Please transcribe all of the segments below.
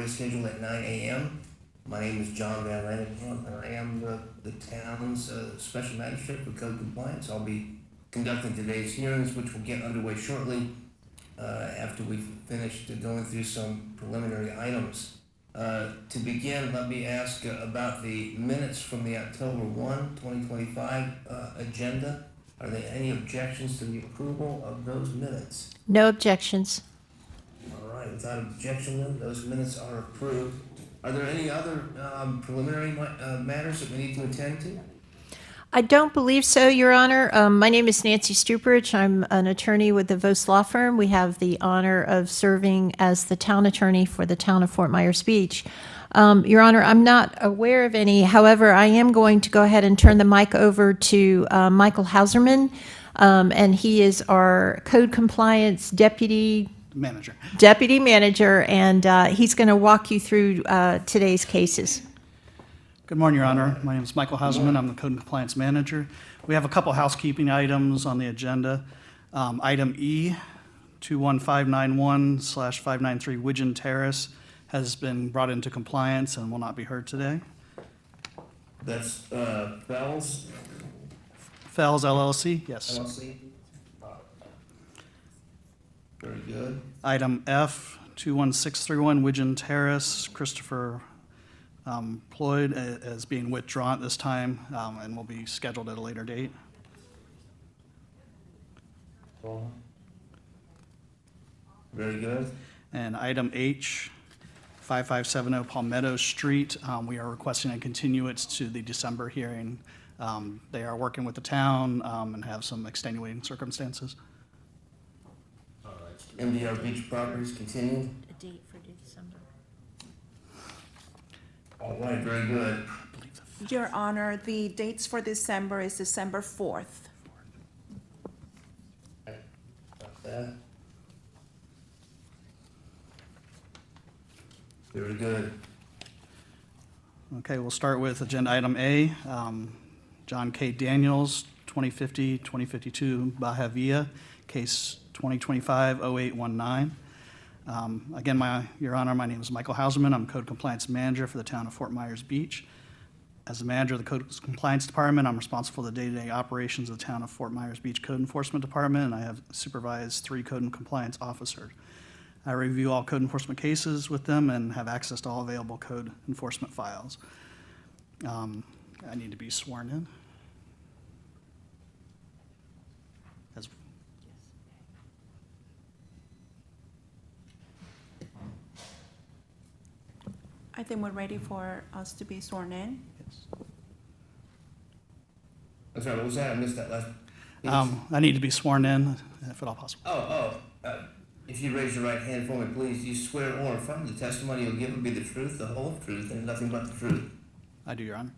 already scheduled at 9 a.m. My name is John Van Lanningham, and I am the town's special magistrate for code compliance. I'll be conducting today's hearings, which will get underway shortly after we've finished going through some preliminary items. To begin, let me ask about the minutes from the October 1, 2025 agenda. Are there any objections to the approval of those minutes? No objections. All right, without objection, then, those minutes are approved. Are there any other preliminary matters that we need to attend to? I don't believe so, Your Honor. My name is Nancy Stuprich. I'm an attorney with the Vos Law Firm. We have the honor of serving as the town attorney for the town of Fort Myers Beach. Your Honor, I'm not aware of any. However, I am going to go ahead and turn the mic over to Michael Hauserman, and he is our code compliance deputy manager, and he's going to walk you through today's cases. Good morning, Your Honor. My name is Michael Hauserman. I'm the Code and Compliance Manager. We have a couple housekeeping items on the agenda. Item E, 21591/593 Widgeon Terrace has been brought into compliance and will not be heard today. That's Fells LLC, yes. LLC. Very good. Item F, 21631 Widgeon Terrace, Christopher Ployd is being withdrawn at this time and will be scheduled at a later date. Very good. And item H, 5570 Palmetto Street, we are requesting a continuance to the December hearing. They are working with the town and have some extenuating circumstances. All right. MDR Beach Properties continue. A date for December. All right, very good. Your Honor, the dates for December is December 4th. Got that. Very good. Okay, we'll start with agenda item A. John K. Daniels, 2050-2052 Baja Villa, case 2025-0819. Again, Your Honor, my name is Michael Hauserman. I'm Code Compliance Manager for the town of Fort Myers Beach. As the manager of the Code Compliance Department, I'm responsible for the day-to-day operations of the town of Fort Myers Beach Code Enforcement Department, and I have supervised 3 Code and Compliance officers. I review all code enforcement cases with them and have access to all available code enforcement files. I need to be sworn in. I think we're ready for us to be sworn in. I'm sorry, what was that? I missed that last piece. I need to be sworn in, if at all possible. If you raise your right hand for me, please, you swear or affirm the testimony you'll give will be the truth, the whole truth, and nothing but the truth. I do, Your Honor.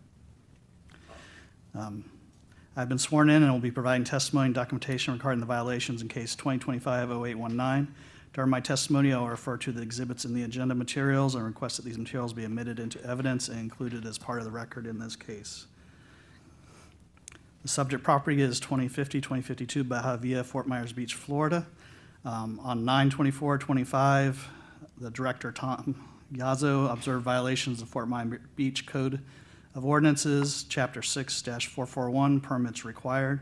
I've been sworn in and will be providing testimony and documentation regarding the violations in case 2025-0819. During my testimony, I will refer to the exhibits in the agenda materials and request that these materials be admitted into evidence and included as part of the record in this case. The subject property is 2050-2052 Baja Villa, Fort Myers Beach, Florida. On 9/24/25, the director, Tom Yazzo, observed violations of Fort Myers Beach Code of Ordinances, Chapter 6-441, permits required.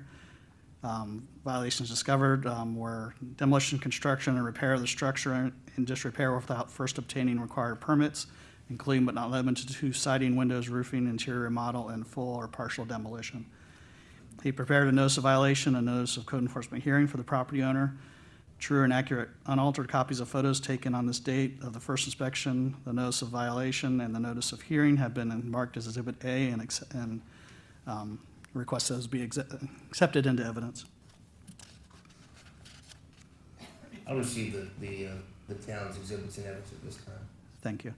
Violations discovered were demolition, construction, and repair of the structure in disrepair without first obtaining required permits, including but not limited to siding, windows, roofing, interior remodel, and full or partial demolition. He prepared a notice of violation, a notice of code enforcement hearing for the property owner. True and accurate unaltered copies of photos taken on this date of the first inspection, the notice of violation, and the notice of hearing have been marked as Exhibit A and request those be accepted into evidence. I'll receive the town's exhibits and evidence at this time. Thank you.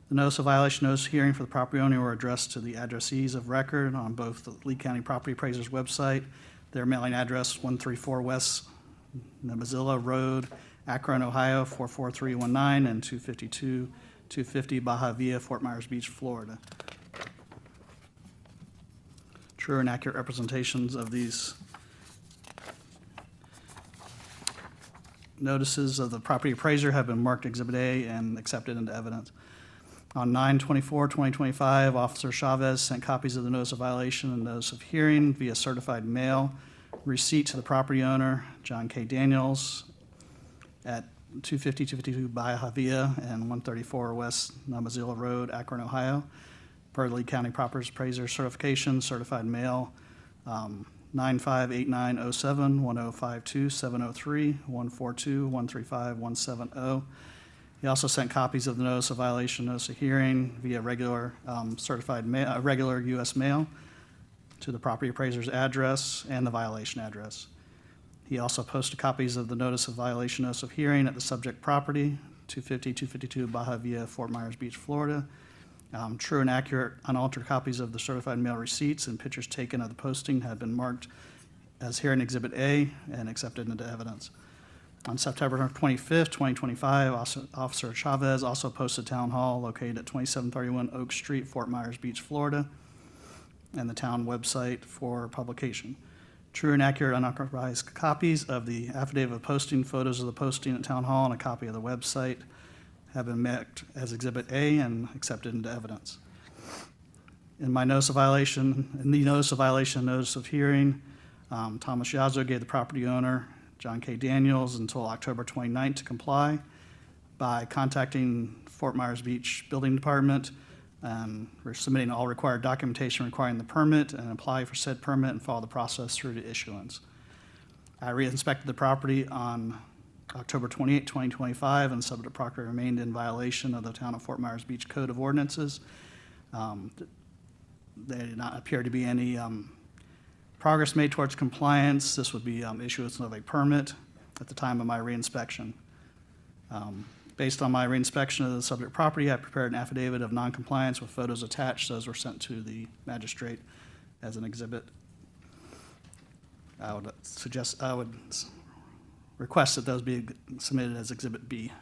The notice of violation, notice of hearing for the property owner were addressed to the addressees of record on both the Lee County Property Appraiser's website, their mailing address 134 West Nemazilla Road, Akron, Ohio 44319, and 250 Baja Villa, Fort Myers Beach, Florida. True and accurate representations of these notices of the property appraiser have been marked Exhibit A and accepted into evidence. On 9/24/2025, Officer Chavez sent copies of the notice of violation and notice of hearing via certified mail receipt to the property owner, John K. Daniels, at 252 Baja Via and 134 West Namazilla Road, Akron, Ohio, per Lee County Property Appraiser certification, certified mail, 958907 1052 703 142 135 170. He also sent copies of the notice of violation, notice of hearing via regular certified mail, regular U.S. mail to the property appraiser's address and the violation address. He also posted copies of the notice of violation, notice of hearing at the subject property, 252 Baja Via, Fort Myers Beach, Florida. True and accurate unaltered copies of the certified mail receipts and pictures taken of the posting had been marked as hearing Exhibit A and accepted into evidence. On September 25th, 2025, Officer Chavez also posted Town Hall located at 2731 Oak Street, Fort Myers Beach, Florida, and the town website for publication. True and accurate unauthorized copies of the affidavit of posting, photos of the posting at Town Hall, and a copy of the website have been marked as Exhibit A and accepted into evidence. In my notice of violation, notice of hearing, Thomas Yazzo gave the property owner, John K. Daniels, until October 29th to comply by contacting Fort Myers Beach Building Department. We're submitting all required documentation requiring the permit and apply for said permit and follow the process through to issuance. I re-inspected the property on October 28, 2025, and the subject property remained in violation of the Town of Fort Myers Beach Code of Ordinances. There did not appear to be any progress made towards compliance. This would be issuance of a permit at the time of my reinspection. Based on my reinspection of the subject property, I prepared an affidavit of noncompliance with photos attached. Those were sent to the magistrate as an exhibit. I would request that those be submitted as Exhibit B.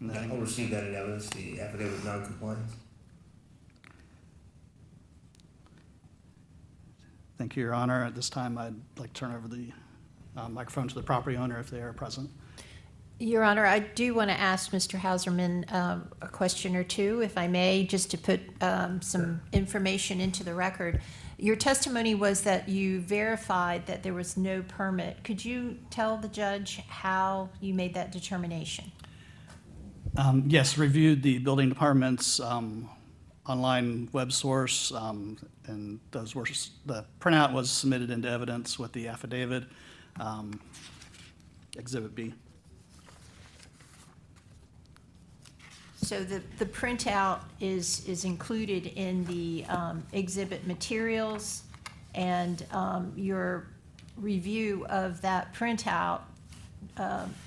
And then- I'll receive that in evidence, the affidavit of non-compliance. Thank you, Your Honor. At this time, I'd like to turn over the microphone to the property owner if they are present. Your Honor, I do want to ask Mr. Hauserman a question or two, if I may, just to put some information into the record. Your testimony was that you verified that there was no permit. Could you tell the judge how you made that determination? Yes, reviewed the building department's online web source, and those were, the printout was submitted into evidence with the affidavit, Exhibit B. So the printout is included in the exhibit materials, and your review of that printout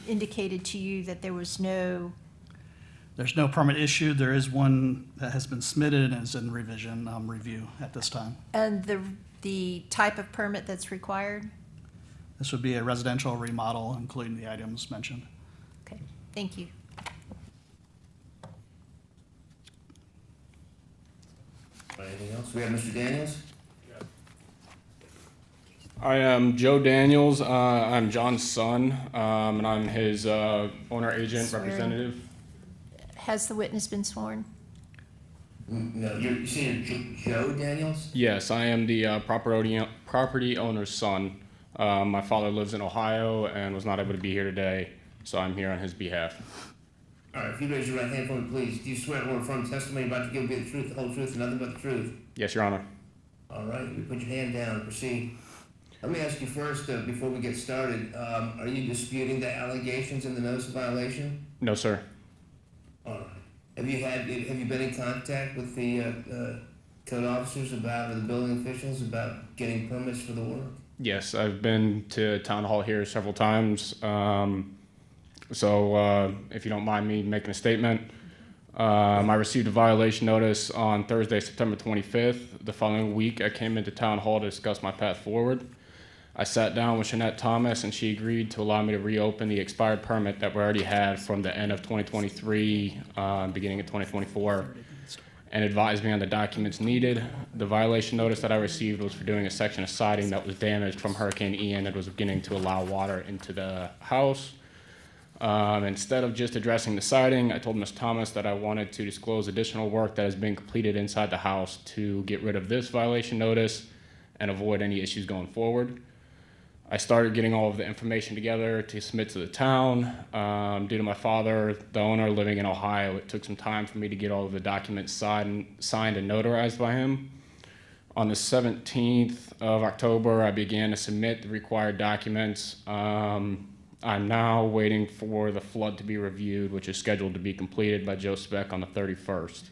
indicated to you that there was no... There's no permit issued. There is one that has been submitted and is in revision, review at this time. And the type of permit that's required? This would be a residential remodel, including the items mentioned. Okay, thank you. Anything else? We have Mr. Daniels? I am Joe Daniels. I'm John's son, and I'm his owner agent Swearing. representative. Has the witness been sworn? No, you're saying Joe Daniels? Yes, I am the property owner's son. My father lives in Ohio and was not able to be here today, so I'm here on his behalf. All right, if you raise your right hand for me, please. Do you swear or affirm testimony about to give me the truth, the whole truth, and nothing but the truth? Yes, Your Honor. All right, you put your hand down and proceed. Let me ask you first, before we get started, are you disputing the allegations in the notice of violation? No, sir. All right. Have you been in contact with the code officers about, or the building officials about getting permits for the work? Yes, I've been to town hall here several times. So if you don't mind me making a statement, I received a violation notice on Thursday, September 25th. The following week, I came into town hall to discuss my path forward. I sat down with Shanette Thomas, and she agreed to allow me to reopen the expired permit that we already had from the end of 2023, beginning of 2024. and advised me on the documents needed. The violation notice that I received was for doing a section of siding that was damaged from Hurricane Ian that was beginning to allow water into the house. Instead of just addressing the siding, I told Ms. Thomas that I wanted to disclose additional work that has been completed inside the house to get rid of this violation notice and avoid any issues going forward. I started getting all of the information together to submit to the town. Due to my father, the owner, living in Ohio, it took some time for me to get all of the documents signed and notarized by him. On the 17th of October, I began to submit the required documents. I'm now waiting for the flood to be reviewed, which is scheduled to be completed by Joe Speck on the 31st.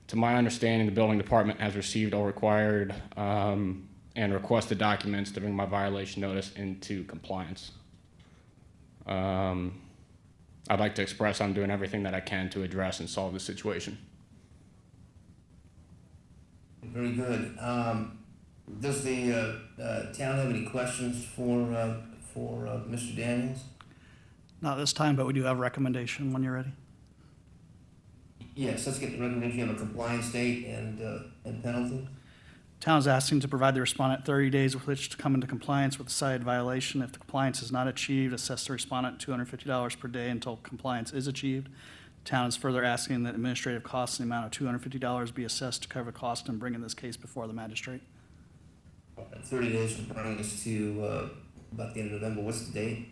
To my understanding, the building department has received all required and requested documents to bring my violation notice into compliance. I'd like to express I'm doing everything that I can to address and solve the situation. Very good. Does the town have any questions for Mr. Daniels? Not this time, but we do have a recommendation when you're ready. Yes, let's get the recommendation of a compliance date and penalty. Town is asking to provide the respondent 30 days with which to come into compliance with the cited violation. If the compliance is not achieved, assess the respondent $250 per day until compliance is achieved. The town is further asking that administrative costs in the amount of $250 be assessed to cover the cost in bringing this case before the magistrate. 30 days will bring us to about the end of November. What's the date?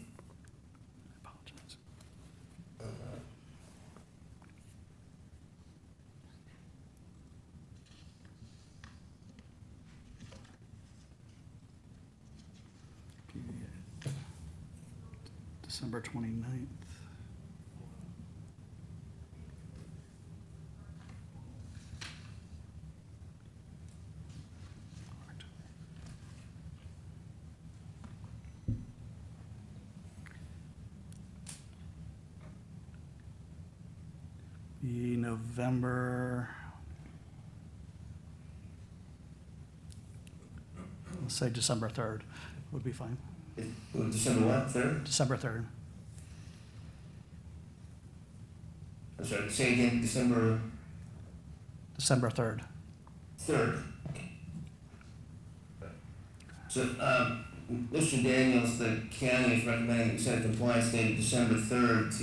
I apologize. December 29th. The November, let's say December 3rd would be fine. December what, 3rd? December 3rd. I'm sorry, say again, December December 3rd. 3rd. So, Mr. Daniels, the county is recommending that we set a compliance date of December 3rd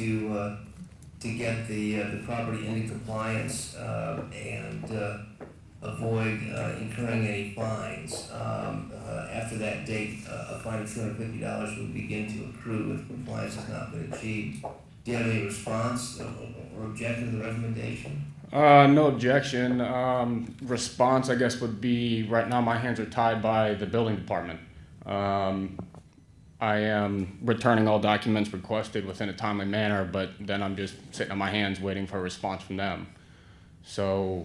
to get the property into compliance and avoid incurring any fines. After that date, a fine of $250 would begin to accrue if compliance has not been achieved. Do you have any response or objection to the recommendation? No objection. Response, I guess, would be right now my hands are tied by the building department. I am returning all documents requested within a timely manner, but then I'm just sitting on my hands waiting for a response from them. So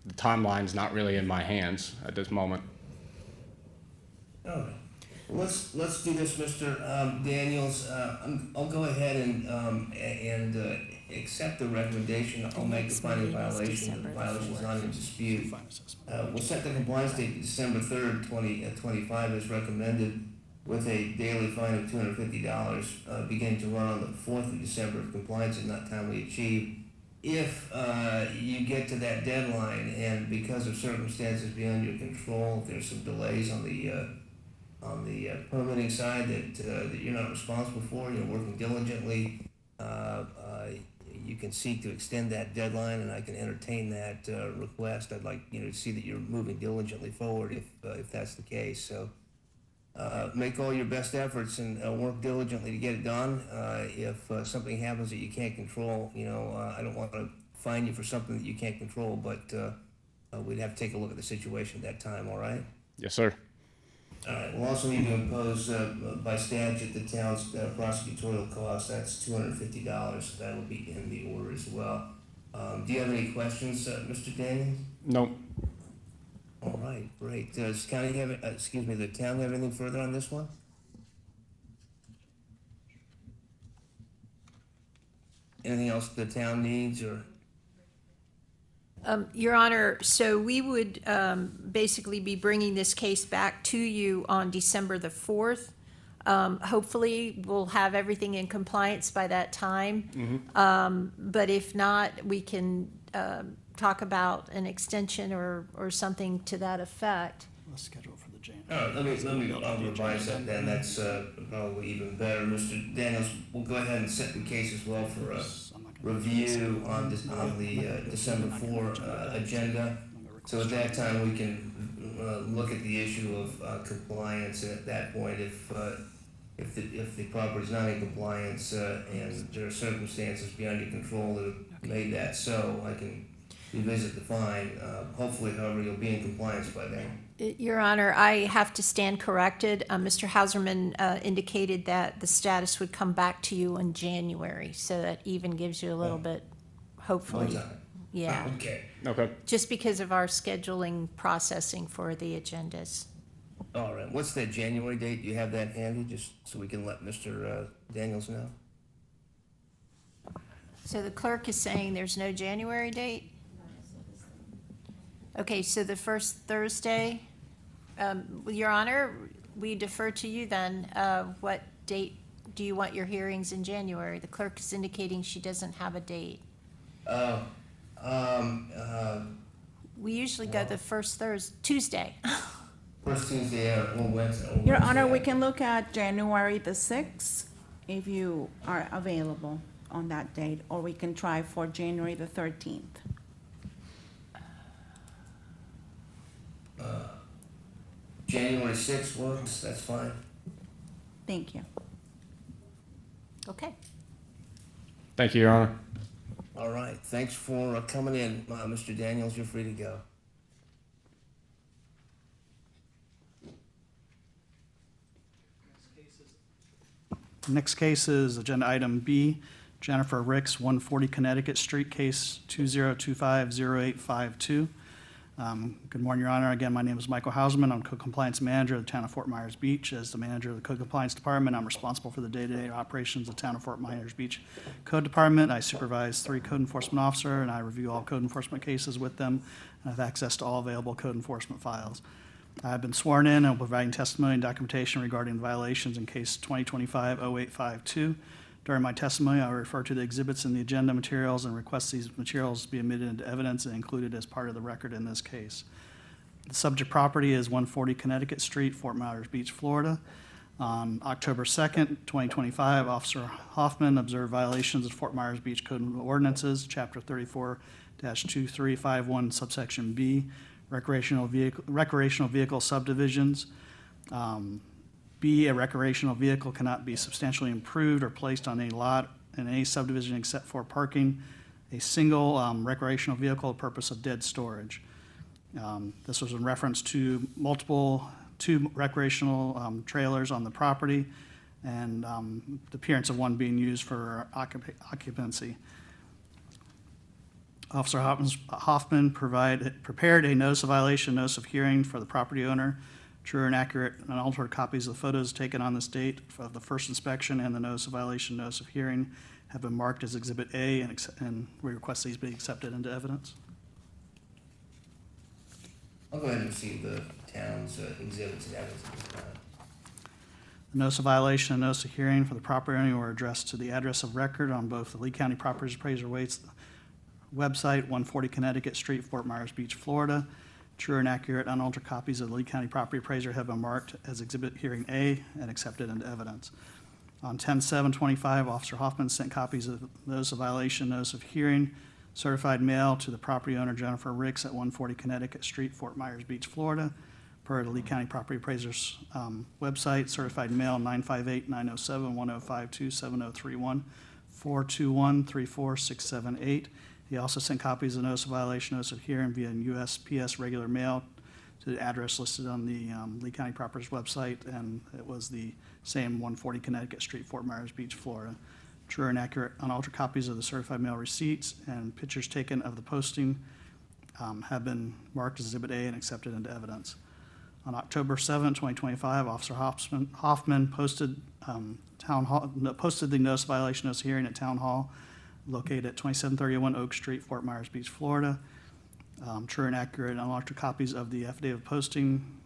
the timeline's not really in my hands at this moment. All right. Well, let's do this, Mr. Daniels. I'll go ahead and accept the recommendation. I'll make the finding violation. The violation is not in dispute. We'll set the compliance date to December 3rd, 2025 as recommended, with a daily fine of $250 beginning to run on the 4th of December if compliance is not timely achieved. If you get to that deadline and because of circumstances beyond your control, if there's some delays on the permitting side that you're not responsible for, you're working diligently, you can seek to extend that deadline, and I can entertain that request. I'd like to see that you're moving diligently forward if that's the case. So make all your best efforts and work diligently to get it done. If something happens that you can't control, I don't want to fine you for something that you can't control, but we'd have to take a look at the situation at that time. All right? Yes, sir. All right, we'll also need to impose by statute the town's prosecutorial cost. That's $250. That'll be in the order as well. Do you have any questions, Mr. Daniels? Nope. All right, great. Does county have, the town have anything further on this one? Anything else the town needs or? Your Honor, so we would basically be bringing this case back to you on December the 4th. Hopefully, we'll have everything in compliance by that time. But if not, we can talk about an extension or something to that effect. Let's schedule for the January. All right, I'll revise that then, that's probably even better. Mr. Daniels, we'll go ahead and set the case as well for a review on the December 4 agenda. So at that time, we can look at the issue of compliance, and at that point, if the property is not in compliance and there are circumstances beyond your control that have made that so, I can revisit the fine. Hopefully, however, you'll be in compliance by then. Your Honor, I have to stand corrected. Mr. Hauserman indicated that the status would come back to you in January, so that even gives you a little bit, hopefully. One time. Yeah, Okay. Okay. just because of our scheduling processing for the agendas. All right. What's that January date? Do you have that handy, just so we can let Mr. Daniels know? So the clerk is saying there's no January date? Okay, so the first Thursday, Your Honor, we defer to you then. What date do you want your hearings in January? The clerk is indicating she doesn't have a date. We usually go the first Tuesday. First Tuesday or Wednesday. Your Honor, we can look at January the 6th if you are available on that date, or we can try for January the 13th. January 6th works, that's fine. Thank you. Okay. Thank you, Your Honor. All right, thanks for coming in. Mr. Daniels, you're free to go. Next case is agenda item B, Jennifer Ricks, 140 Connecticut Street, case 20250852. Good morning, Your Honor. Again, my name is Michael Hausman. I'm Code Compliance Manager of the Town of Fort Myers Beach. As the manager of the Code Compliance Department, I'm responsible for the day-to-day operations of the Town of Fort Myers Beach Code Department. I supervise 3 code enforcement officers, and I review all code enforcement cases with them, and I have access to all available code enforcement files. I've been sworn in and will be providing testimony and documentation regarding the violations in case 2025-0852. During my testimony, I will refer to the exhibits in the agenda materials and request these materials be admitted into evidence and included as part of the record in this case. The subject property is 140 Connecticut Street, Fort Myers Beach, Florida. On October 2nd, 2025, Officer Hoffman observed violations of Fort Myers Beach Code of Ordinances, Chapter 34-2351, subsection B, recreational vehicle subdivisions. B, a recreational vehicle cannot be substantially improved or placed on any lot in any subdivision except for parking a single recreational vehicle for the purpose of dead storage. This was in reference to two recreational trailers on the property and the appearance of one being used for occupancy. Officer Hoffman prepared a notice of violation, notice of hearing for the property owner. True and accurate and altered copies of the photos taken on this date of the first inspection and the notice of violation, notice of hearing have been marked as Exhibit A, and we request these be accepted into evidence. I'll go ahead and receive the town's exhibits and evidence at this time. The notice of violation and notice of hearing for the property owner were addressed to the address of record on both the Lee County Properties Appraiser Waits website, 140 Connecticut Street, Fort Myers Beach, Florida. True and accurate unaltered copies of the Lee County Property Appraiser have been marked as Exhibit Hearing A and accepted into evidence. On 10/7/25, Officer Hoffman sent copies of notice of violation, notice of hearing, certified mail to the property owner Jennifer Ricks at 140 Connecticut Street, Fort Myers Beach, Florida. Per the Lee County Property Appraiser's website, certified mail 958-907-1052-7031, 421-34678. He also sent copies of the notice of violation, notice of hearing via USPS regular mail to the address listed on the Lee County Properties website, and it was the same 140 Connecticut Street, Fort Myers Beach, Florida. True and accurate unaltered copies of the certified mail receipts and pictures taken of the posting have been marked as Exhibit A and accepted into evidence. On October 7, 2025, Officer Hoffman posted the notice of violation, notice of hearing at Town Hall, located at 2731 Oak Street, Fort Myers Beach, Florida. True and accurate and unaltered copies of the affidavit posting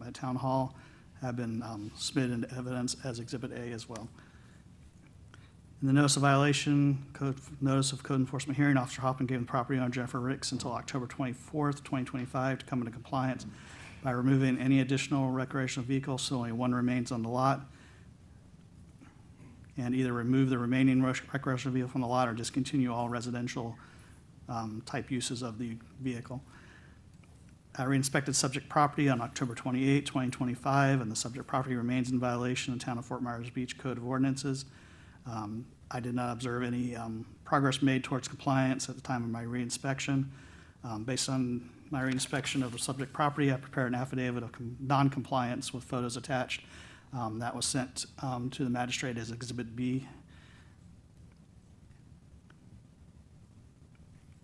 at Town Hall have been submitted into evidence as Exhibit A as well. In the notice of violation, notice of code enforcement hearing, Officer Hoffman gave the property owner Jennifer Ricks until October 24th, 2025 to come into compliance by removing any additional recreational vehicles, so only one remains on the lot, and either remove the remaining recreational vehicle from the lot or discontinue all residential type uses of the vehicle. I re-inspected subject property on October 28, 2025, and the subject property remains in violation of the Town of Fort Myers Beach Code of Ordinances. I did not observe any progress made towards compliance at the time of my re-inspection. Based on my re-inspection of the subject property, I prepared an affidavit of non-compliance with photos attached. That was sent to the magistrate as Exhibit B.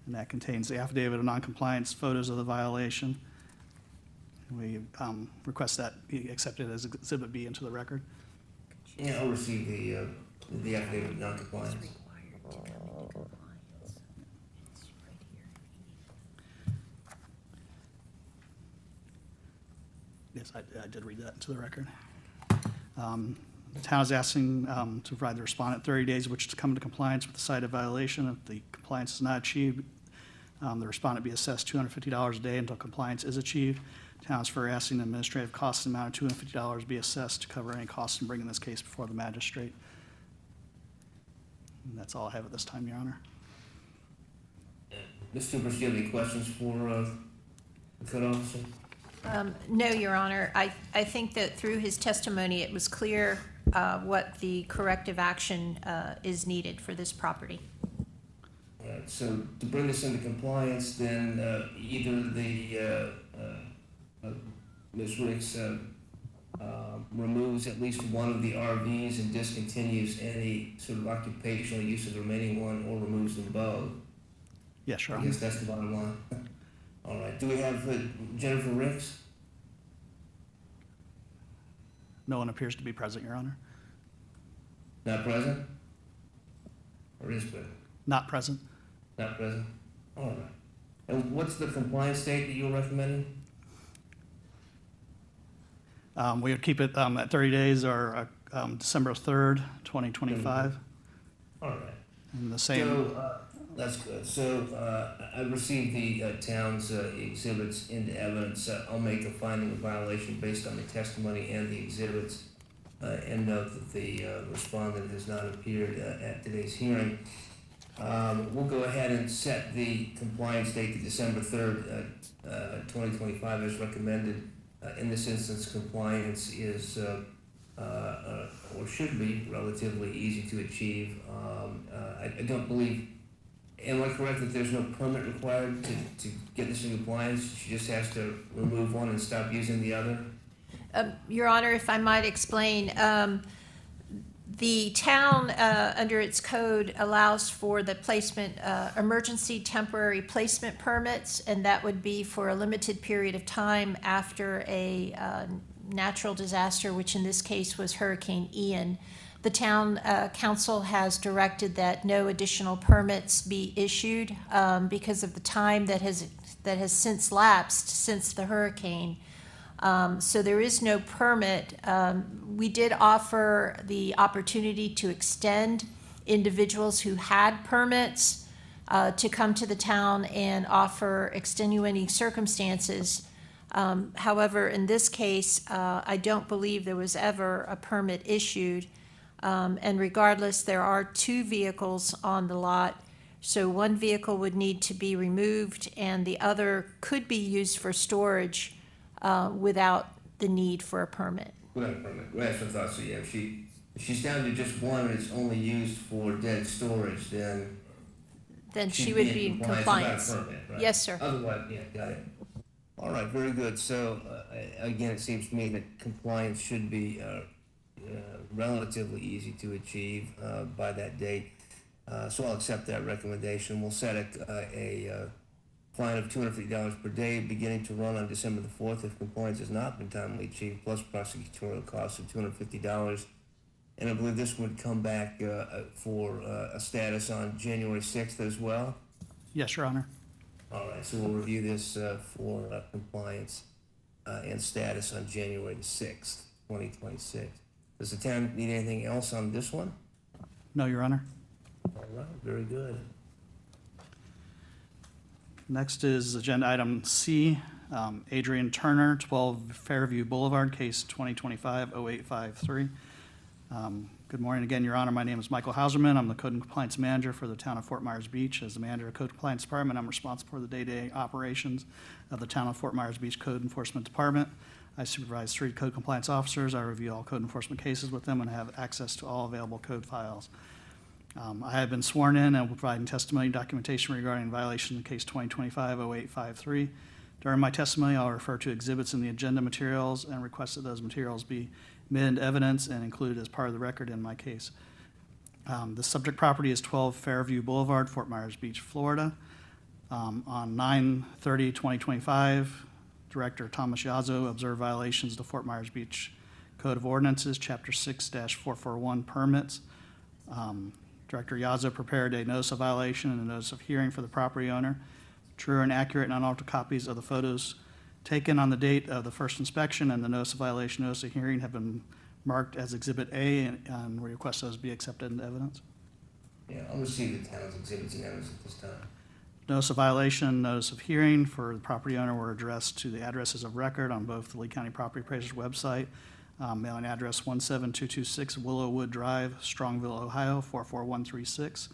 And that contains the affidavit of non-compliance, photos of the violation. We request that be accepted as Exhibit B into the record. Yeah, I'll receive the affidavit of non-compliance. Yes, I did read that into the record. The town is asking to provide the respondent 30 days which to come into compliance with the cited violation. If the compliance is not achieved, the respondent be assessed $250 a day until compliance is achieved. Town is for asking the administrative costs amount of $250 be assessed to cover any costs in bringing this case before the magistrate. And that's all I have at this time, Your Honor. Ms. Cooper, do you have any questions for the code officer? No, Your Honor. I think that through his testimony, it was clear what the corrective action is needed for this property. All right, so to bring this into compliance, then either the Ms. Ricks removes at least one of the RVs and discontinues any sort of occupational use of the remaining one, or removes them both. Yes, Your I Honor. guess that's the bottom line. All right, do we have Jennifer Ricks? No one appears to be present, Your Honor. Not present? Or is present? Not present. Not present? All right. And what's the compliance date that you're recommending? We would keep it at 30 days or December 3rd, 2025. All right. And the same, So, that's good. So, I received the town's exhibits into evidence. I'll make a finding of violation based on the testimony and the exhibits, and note that the respondent has not appeared at today's hearing. We'll go ahead and set the compliance date to December 3rd, 2025 as recommended. In this instance, compliance is, or should be, relatively easy to achieve. I don't believe, am I correct that there's no permit required to get this in compliance? She just has to remove one and stop using the other? Your Honor, if I might explain, the town, under its code, allows for the placement, emergency temporary placement permits, and that would be for a limited period of time after a natural disaster, which in this case was Hurricane Ian. The town council has directed that no additional permits be issued because of the time that has since lapsed since the hurricane. So there is no permit. We did offer the opportunity to extend individuals who had permits to come to the town and offer extenuating circumstances. However, in this case, I don't believe there was ever a permit issued. And regardless, there are 2 vehicles on the lot. So one vehicle would need to be removed and the other could be used for storage without the need for a permit. Without a permit. Well, that's what I thought. So, yeah, if she's down to just one and it's only used for dead storage, then Then she she'd would be in compliance. without a permit, right? Yes, sir. Otherwise, yeah, got it. All right, very good. So, again, it seems to me that compliance should be relatively easy to achieve by that date. So I'll accept that recommendation. We'll set a fine of $250 per day, beginning to run on December the 4th if compliance has not been timely achieved, plus prosecutorial costs of $250. And I believe this would come back for a status on January 6th as well. yes, Your Honor. All right, so we'll review this for compliance and status on January the 6th, 2026. Does the town need anything else on this one? No, Your Honor. All right, very good. Next is agenda item C, Adrian Turner, 12 Fairview Boulevard, case 2025-0853. Good morning again, Your Honor. My name is Michael Hauserman. I'm the Code and Compliance Manager for the Town of Fort Myers Beach. As the Manager of Code Compliance Department, I'm responsible for the day-to-day operations of the Town of Fort Myers Beach Code Enforcement Department. I supervise 3 code compliance officers. I review all code enforcement cases with them and have access to all available code files. I have been sworn in and will provide testimony and documentation regarding violation in case 2025-0853. During my testimony, I'll refer to exhibits in the agenda materials and request that those materials be admitted into evidence and included as part of the record in my case. The subject property is 12 Fairview Boulevard, Fort Myers Beach, Florida. On 9/30/2025, Director Thomas Yazzo observed violations of the Fort Myers Beach Code of Ordinances, Chapter 6-441 permits. Director Yazzo prepared a notice of violation and a notice of hearing for the property owner. True and accurate and unaltered copies of the photos taken on the date of the first inspection and the notice of violation, notice of hearing have been marked as Exhibit A, and we request those be accepted into evidence. Yeah, I'll receive the town's exhibits and evidence at this time. Notice of violation, notice of hearing for the property owner were addressed to the addresses of record on both the Lee County Property Appraiser's website, mailing address 17226 Willowwood Drive, Strongville, Ohio, 44136.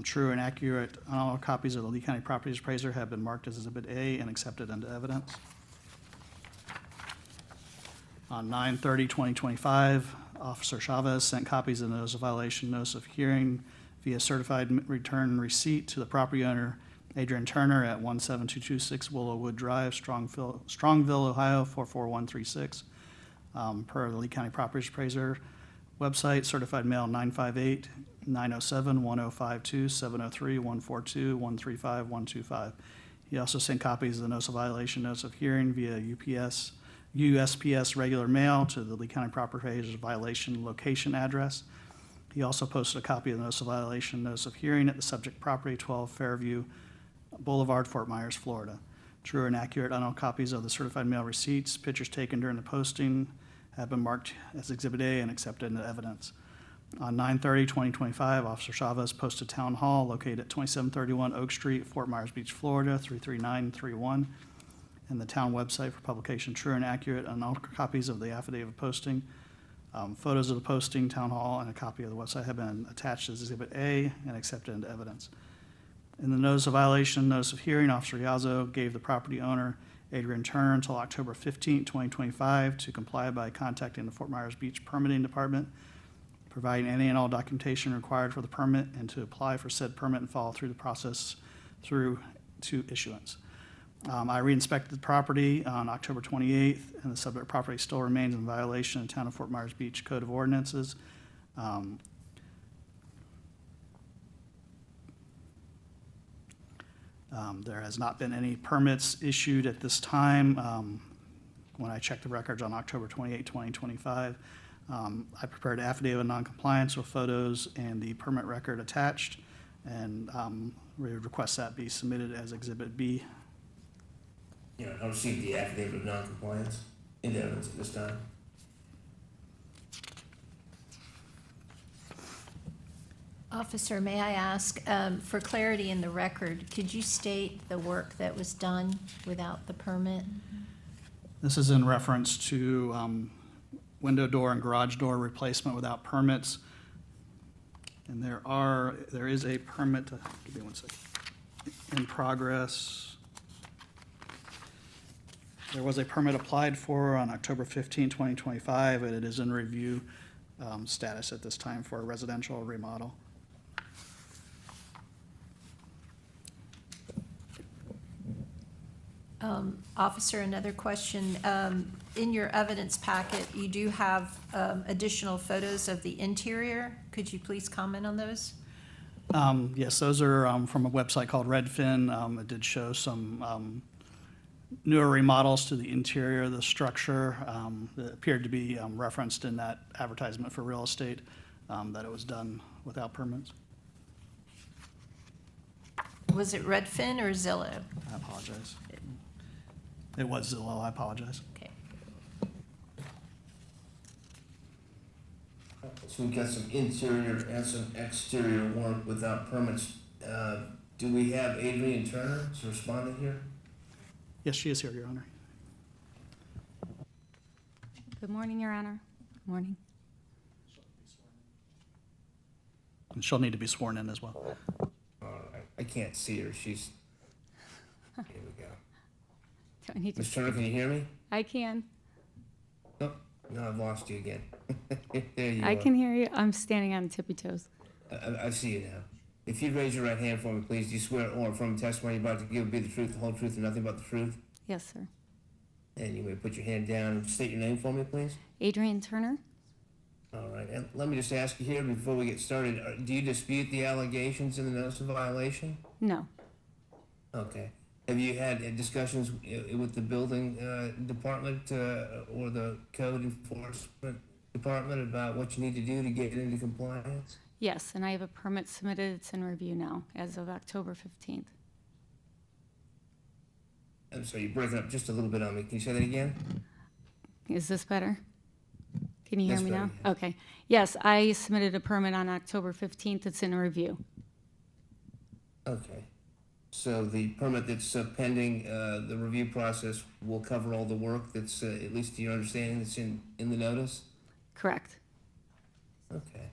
True and accurate unaltered copies of the Lee County Property Appraiser have been marked as Exhibit A and accepted into evidence. On 9/30/2025, Officer Chavez sent copies of the notice of violation, notice of hearing via certified return receipt to the property owner, Adrian Turner, at 17226 Willowwood Drive, Strongville, Ohio, 44136. Per the Lee County Property Appraiser website, certified mail 958-907-1052-703-142-135-125. He also sent copies of the notice of violation, notice of hearing via USPS regular mail to the Lee County Property Appraiser's violation location address. He also posted a copy of the notice of violation, notice of hearing at the subject property, 12 Fairview Boulevard, Fort Myers, Florida. True and accurate unaltered copies of the certified mail receipts, pictures taken during the posting, have been marked as Exhibit A and accepted into evidence. On 9/30/2025, Officer Chavez posted Town Hall located at 2731 Oak Street, Fort Myers Beach, Florida, 33931, and the town website for publication. True and accurate unaltered copies of the affidavit of posting, photos of the posting, Town Hall, and a copy of the website have been attached as Exhibit A and accepted into evidence. In the notice of violation, notice of hearing, Officer Yazzo gave the property owner, Adrian Turner, until October 15, 2025, to comply by contacting the Fort Myers Beach Permitting Department, providing any and all documentation required for the permit, and to apply for said permit and follow through the process through to issuance. I re-inspected the property on October 28th, and the subject property still remains in violation of the Town of Fort Myers Beach Code of Ordinances. There has not been any permits issued at this time. When I checked the records on October 28, 2025, I prepared an affidavit of noncompliance with photos and the permit record attached, and we would request that be submitted as Exhibit B. Yeah, I'll receive the affidavit of noncompliance into evidence at this time. Officer, may I ask, for clarity in the record, could you state the work that was done without the permit? This is in reference to window door and garage door replacement without permits. And there is a permit, give me one second, in progress. There was a permit applied for on October 15, 2025, and it is in review status at this time for a residential remodel. Officer, another question. In your evidence packet, you do have additional photos of the interior. Could you please comment on those? Yes, those are from a website called Redfin. It did show some newer remodels to the interior of the structure that appeared to be referenced in that advertisement for real estate, that it was done without permits. Was it Redfin or Zillow? I apologize. It was Zillow, I apologize. Okay. So we've got some interior and some exterior work without permits. Do we have Adrian Turner to respond to here? Yes, she is here, Your Honor. Good morning, Your Honor. Good morning. And she'll need to be sworn in as well. All right. I can't see her. She's, here we go. Do I need to? Ms. Turner, can you hear me? I can. No, no, I've lost you again. There you are. I can hear you. I'm standing on tippy toes. I see you now. If you'd raise your right hand for me, please, do you swear or affirm the testimony you're about to give will be the truth, the whole truth, and nothing but the truth? Yes, sir. And you may put your hand down and state your name for me, please. Adrian Turner? All right, and let me just ask you here before we get started, do you dispute the allegations in the notice of violation? No. Okay. Have you had discussions with the building department or the code enforcement department about what you need to do to get into compliance? Yes, and I have a permit submitted. It's in review now as of October 15th. I'm sorry, you're breaking up just a little bit on me. Can you say that again? Is this better? Can you hear That's me now? better, yeah. Okay. Yes, I submitted a permit on October 15th. It's in review. Okay. So the permit that's pending, the review process will cover all the work that's, at least to your understanding, that's in the notice? Correct. Okay.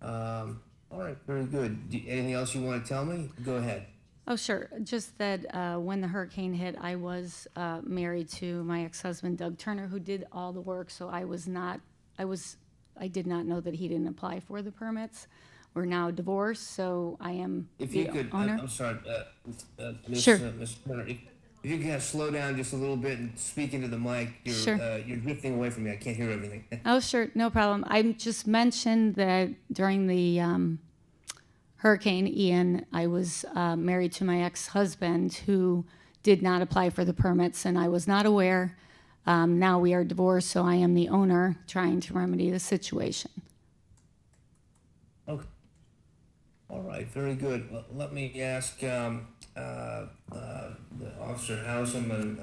All right, very good. Anything else you want to tell me? Go ahead. Oh, sure. Just that when the hurricane hit, I was married to my ex-husband, Doug Turner, who did all the work. So I did not know that he didn't apply for the permits. We're now divorced, so I am If you the could, owner. I'm sorry, Ms. Sure. Ms. Turner, if you could slow down just a little bit and speak into the mic. Sure. You're drifting away from me. I can't hear everything. Oh, sure, no problem. I just mentioned that during the Hurricane Ian, I was married to my ex-husband who did not apply for the permits, and I was not aware. Now we are divorced, so I am the owner trying to remedy the situation. Okay. All right, very good. Well, let me ask the Officer Houseman,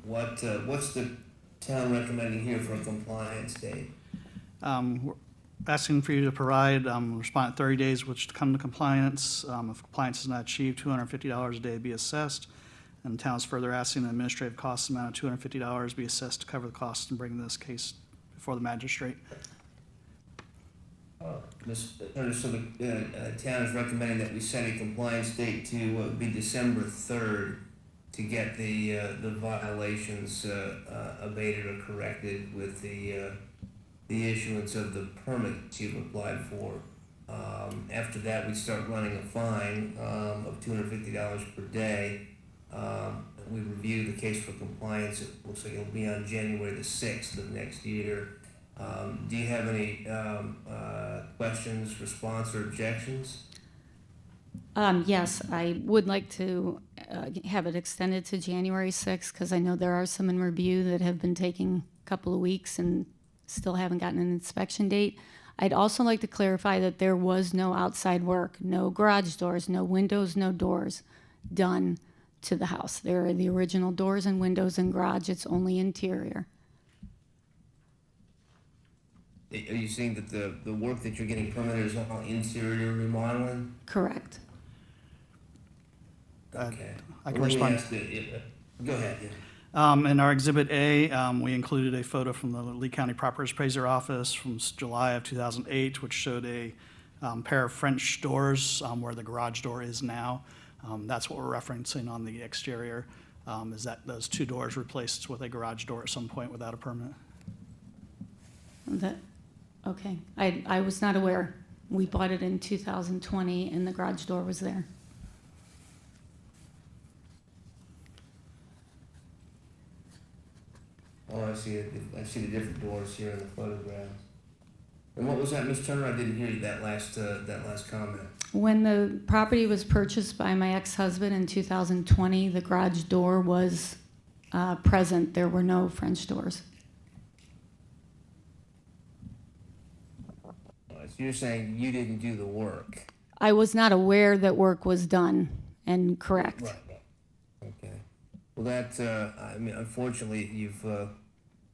what's the town recommending here for a compliance date? We're asking for you to provide, respond in 30 days, which to come to compliance. If compliance is not achieved, $250 a day be assessed. And the town is further asking the administrative costs amount of $250 be assessed to cover the costs in bringing this case before the magistrate. Ms. Turner, so the town is recommending that we set a compliance date to be December 3rd to get the violations abated or corrected with the issuance of the permit you've applied for. After that, we start running a fine of $250 per day. We review the case for compliance. It looks like it'll be on January the 6th of next year. Do you have any questions, response, or objections? Yes, I would like to have it extended to January 6th because I know there are some in review that have been taking a couple of weeks and still haven't gotten an inspection date. I'd also like to clarify that there was no outside work, no garage doors, no windows, no doors done to the house. There are the original doors and windows and garage. It's only interior. Are you saying that the work that you're getting permitted is all interior remodeling? Correct. Okay. I can Well, let me respond. ask go ahead. Yeah. In our Exhibit A, we included a photo from the Lee County Property Appraiser Office from July of 2008, which showed a pair of French doors where the garage door is now. That's what we're referencing on the exterior, is that those two doors replaced with a garage door at some point without a permit. Okay. I was not aware. We bought it in 2020 and the garage door was there. Oh, I see the different doors here in the photographs. And what was that, Ms. Turner? I didn't hear you that last comment. When the property was purchased by my ex-husband in 2020, the garage door was present. There were no French doors. All right, so you're saying you didn't do the work? I was not aware that work was done and correct. Right. Okay. Well, that, I mean, unfortunately, you've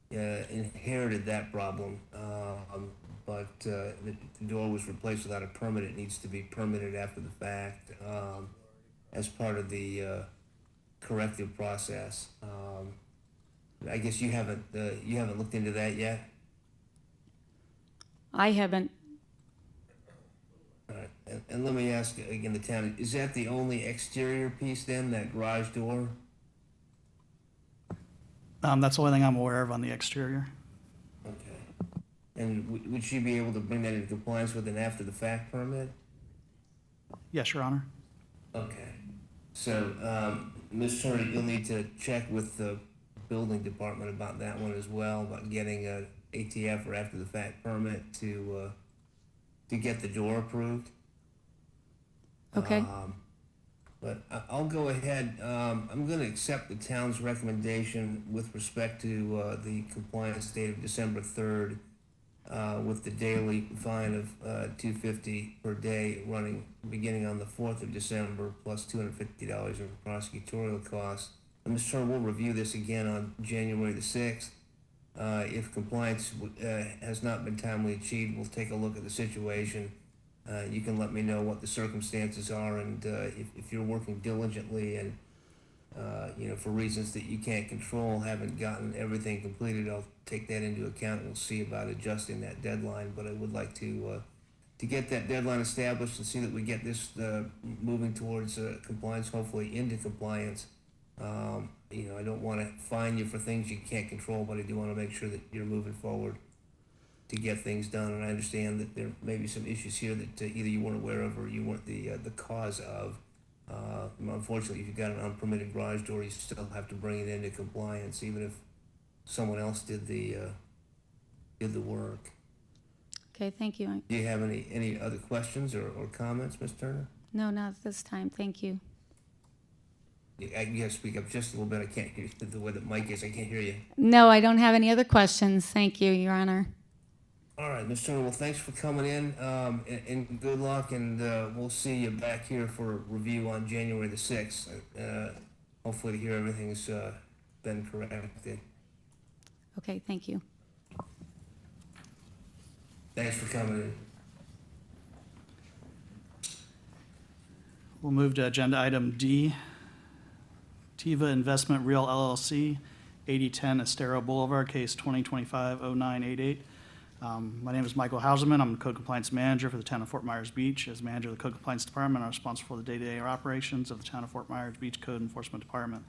inherited that problem. but if the door was replaced without a permit, it needs to be permitted after the fact, as part of the corrective process. I guess you haven't looked into that yet? I haven't. All right, and let me ask again, the town, is that the only exterior piece then, that garage door? That's the only thing I'm aware of on the exterior. Okay. And would she be able to bring that into compliance with an after-the-fact permit? Yes, Your Honor. Okay. So, Ms. Turner, you'll need to check with the building department about that one as well, about getting a ATF or after-the-fact permit to get the door approved. Okay. But I'll go ahead, I'm gonna accept the town's recommendation with respect to the compliance date of December 3rd, with the daily fine of $250 per day running, beginning on the 4th of December, plus $250 in prosecutorial costs. And Mr. Turner, we'll review this again on January the 6th. If compliance has not been timely achieved, we'll take a look at the situation. You can let me know what the circumstances are, and if you're working diligently and for reasons that you can't control, haven't gotten everything completed, I'll take that into account. We'll see about adjusting that deadline, but I would like to get that deadline established and see that we get this moving towards compliance, hopefully into compliance. I don't want to fine you for things you can't control, but I do want to make sure that you're moving forward to get things done. And I understand that there may be some issues here that either you weren't aware of or you weren't the cause of. Unfortunately, if you've got an unpermitted garage door, you still have to bring it into compliance, even if someone else did the work. Okay, thank you. Do you have any other questions or comments, Ms. Turner? No, not at this time. Thank you. I gotta speak up just a little bit. I can't hear you. The way that mic is, I can't hear you. No, I don't have any other questions. Thank you, Your Honor. All right, Ms. Turner, well, thanks for coming in, and good luck, and we'll see you back here for review on January the 6th. Hopefully to hear everything's been corrected. Okay, thank you. Thanks for coming in. We'll move to agenda item D. Tiva Investment Real LLC, 8010 Estero Boulevard, case 2025-0988. My name is Michael Hauserman. I'm the Code Compliance Manager for the Town of Fort Myers Beach. As Manager of the Code Compliance Department, I'm responsible for the day-to-day operations of the Town of Fort Myers Beach Code Enforcement Department.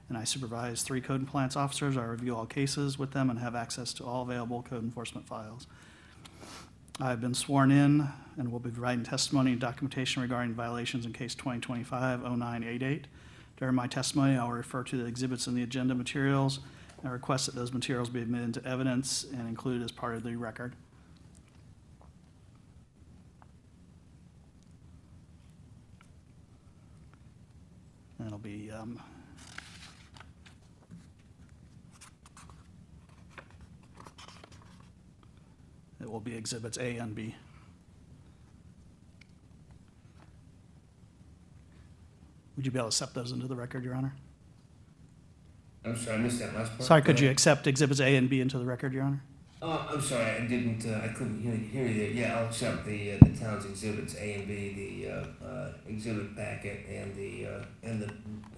And I supervise 3 code compliance officers. I review all cases with them and have access to all available code enforcement files. I've been sworn in and will be providing testimony and documentation regarding violations in case 2025-0988. During my testimony, I'll refer to the exhibits in the agenda materials and request that those materials be admitted into evidence and included as part of the record. And it'll be it will be exhibits A and B. Would you be able to accept those into the record, Your Honor? I'm sorry, I missed that last part. Sorry, could you accept exhibits A and B into the record, Your Honor? I'm sorry, I couldn't hear you there. Yeah, I'll accept the town's exhibits A and B, the exhibit packet and the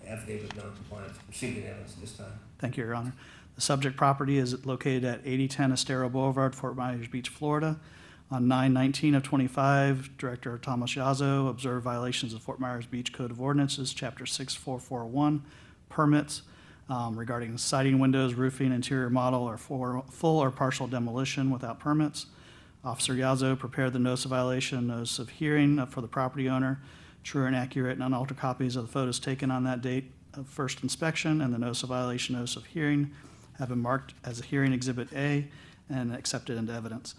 affidavit of non-compliance, receiving evidence this time. Thank you, Your Honor. The subject property is located at 8010 Estero Boulevard, Fort Myers Beach, Florida. On 9/19 of 25, Director Thomas Yazzo observed violations of Fort Myers Beach Code of Ordinances, Chapter 6441, permits regarding siding windows, roofing, interior model, or full or partial demolition without permits. Officer Yazzo prepared the notice of violation, notice of hearing for the property owner. True and accurate and unaltered copies of the photos taken on that date of first inspection and the notice of violation, notice of hearing have been marked as a hearing exhibit A and accepted into evidence.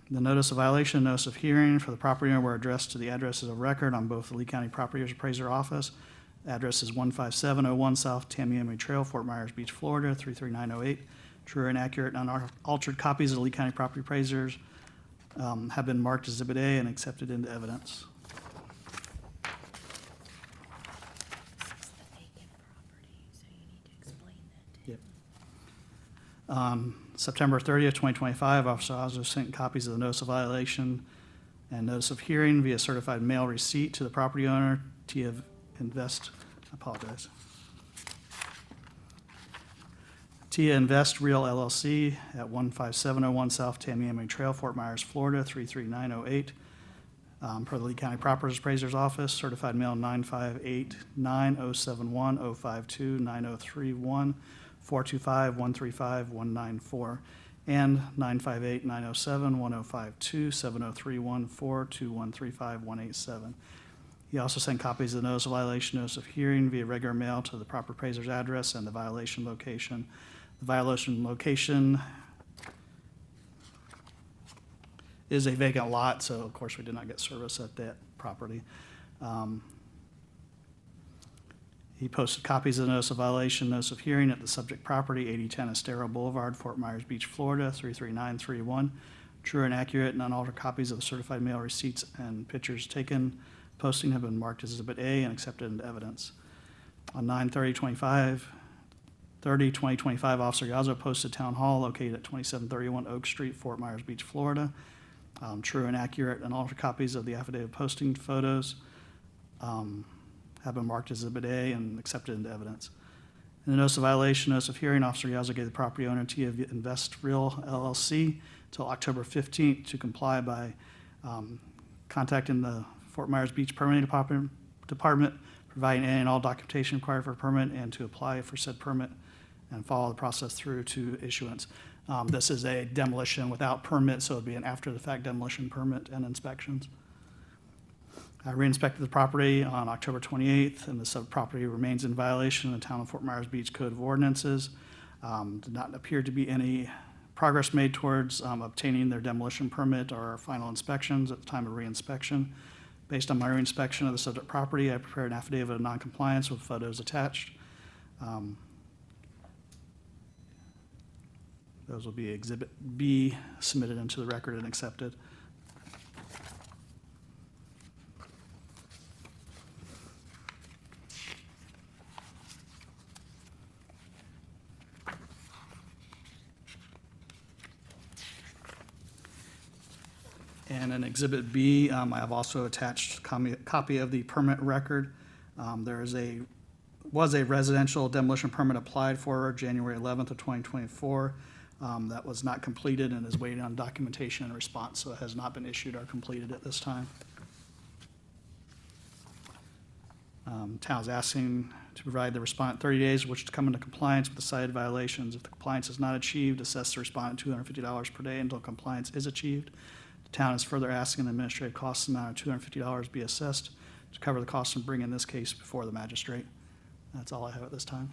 The notice of violation and notice of hearing for the property owner were addressed to the addresses of record on both the Lee County Property Appraiser Office. Address is 15701 South Tamiami Trail, Fort Myers Beach, Florida, 33908. True and accurate and unaltered copies of the Lee County Property Appraisers have been marked as Exhibit A and accepted into evidence. On September 30th, 2025, Officer Hauser sent copies of the notice of violation and notice of hearing via certified mail receipt to the property owner, Tia Invest, I apologize. Tia Invest Real LLC at 15701 South Tamiami Trail, Fort Myers, Florida, 33908. Per the Lee County Property Appraiser's Office, certified mail 958-9071-052-9031, 425-135-194, and 958-907-1052-7031, 42135-187. He also sent copies of the notice of violation, notice of hearing via regular mail to the proper appraiser's address and the violation location. The violation location is a vacant lot, so of course we did not get service at that property. He posted copies of the notice of violation, notice of hearing at the subject property, 8010 Estero Boulevard, Fort Myers Beach, Florida, 33931. True and accurate and unaltered copies of the certified mail receipts and pictures taken posting have been marked as Exhibit A and accepted into evidence. On 9/30/2025, Officer Yazzo posted Town Hall located at 2731 Oak Street, Fort Myers Beach, Florida. True and accurate and altered copies of the affidavit posting photos have been marked as Exhibit A and accepted into evidence. In the notice of violation, notice of hearing, Officer Yazzo gave the property owner Tia Invest Real LLC until October 15th to comply by contacting the Fort Myers Beach Permitting Department, providing any and all documentation required for a permit, and to apply for said permit and follow the process through to issuance. This is a demolition without permit, so it'd be an after-the-fact demolition permit and inspections. I re-inspected the property on October 28th, and the sub-property remains in violation of the Town of Fort Myers Beach Code of Ordinances. Did not appear to be any progress made towards obtaining their demolition permit or final inspections at the time of re-inspection. Based on my re-inspection of the subject property, I prepared an affidavit of noncompliance with photos attached. Those will be Exhibit B, submitted into the record and accepted. And in Exhibit B, I have also attached a copy of the permit record. There was a residential demolition permit applied for January 11th of 2024. That was not completed and is waiting on documentation and response, so it has not been issued or completed at this time. Town is asking to provide the respondent 30 days which to come into compliance with the cited violations. If the compliance is not achieved, assess the respondent $250 per day until compliance is achieved. The town is further asking the administrative costs amount of $250 be assessed to cover the costs of bringing this case before the magistrate. That's all I have at this time.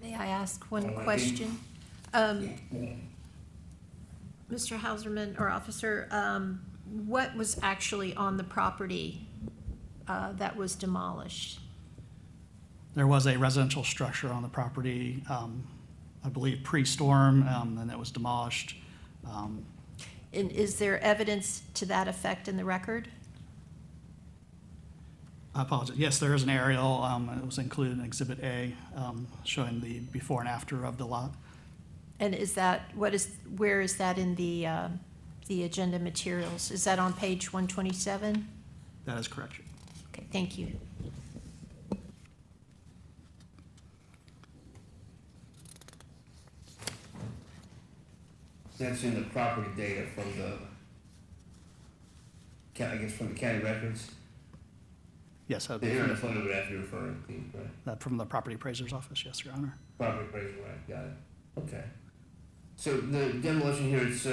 May I ask one All right. question? Mr. Hauserman, or Officer, what was actually on the property that was demolished? There was a residential structure on the property, I believe pre-storm, and it was demolished. And is there evidence to that effect in the record? I apologize. Yes, there is an aerial. It was included in Exhibit A, showing the before and after of the lot. And where is that in the agenda materials? Is that on page 127? That is correct. Okay, thank you. That's in the property data from I guess from the county records. Yes, The aerial photograph you're referring to, right? that from the property appraiser's office. Yes, Your Honor. Property appraisal, right, got it. Okay. So the demolition here, it's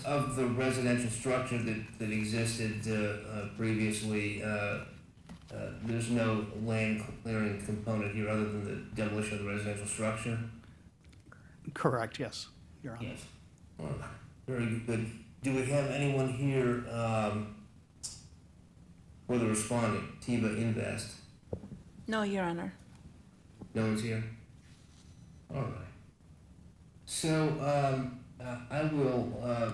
of the residential structure that existed previously. There's no land clearing component here other than the demolition of the residential structure? Correct. Yes, Your Honor. Yes. All right. Very good. Do we have anyone here for the respondent, Tiva Invest? No, Your Honor. No one's here? All right. So, I will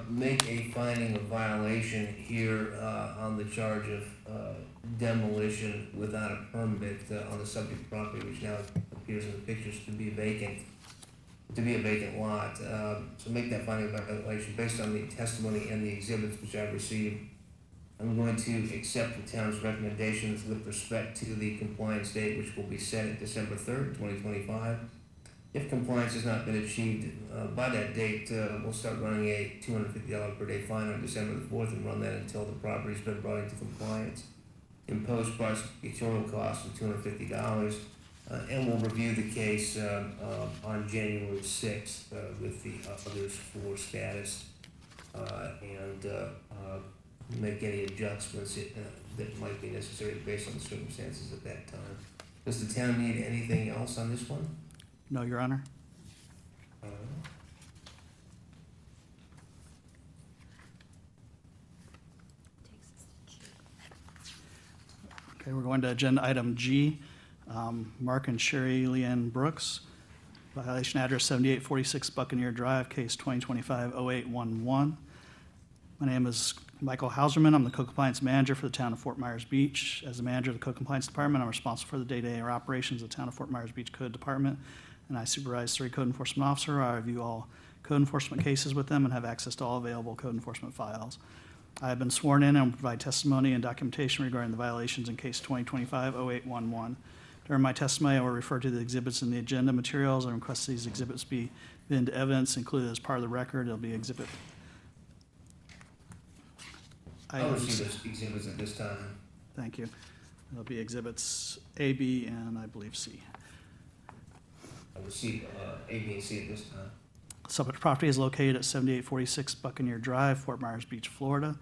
make a finding of violation here on the charge of demolition without a permit on the subject property, which now appears in the pictures to be vacant. to be a vacant lot. So make that finding of violation based on the testimony and the exhibits which I've received. I'm going to accept the town's recommendations with respect to the compliance date, which will be set at December 3rd, 2025. If compliance has not been achieved by that date, we'll start running a $250 per day fine on December the 4th and run that until the property's been brought into compliance. Impose prosecutorial costs of $250, and we'll review the case on January 6th with the others for status and make any adjustments that might be necessary based on the circumstances at that time. Does the town need anything else on this one? No, Your Honor. Okay, we're going to agenda item G. Mark and Sherry Leanne Brooks, violation address 7846 Buccaneer Drive, case 2025-0811. My name is Michael Hauserman. I'm the co-compliance manager for the town of Fort Myers Beach. As the manager of the co-compliance department, I'm responsible for the day-to-day operations of the town of Fort Myers Beach Code Department, and I supervise 3 code enforcement officers. I review all code enforcement cases with them and have access to all available code enforcement files. I have been sworn in and will provide testimony and documentation regarding the violations in case 2025-0811. During my testimony, I will refer to the exhibits in the agenda materials and request these exhibits be put into evidence included as part of the record. It'll be exhibit. I'll receive those exhibits at this time. Thank you. It'll be exhibits A, B, and I believe C. I'll receive A, B, and C at this time. Subject property is located at 7846 Buccaneer Drive, Fort Myers Beach, Florida.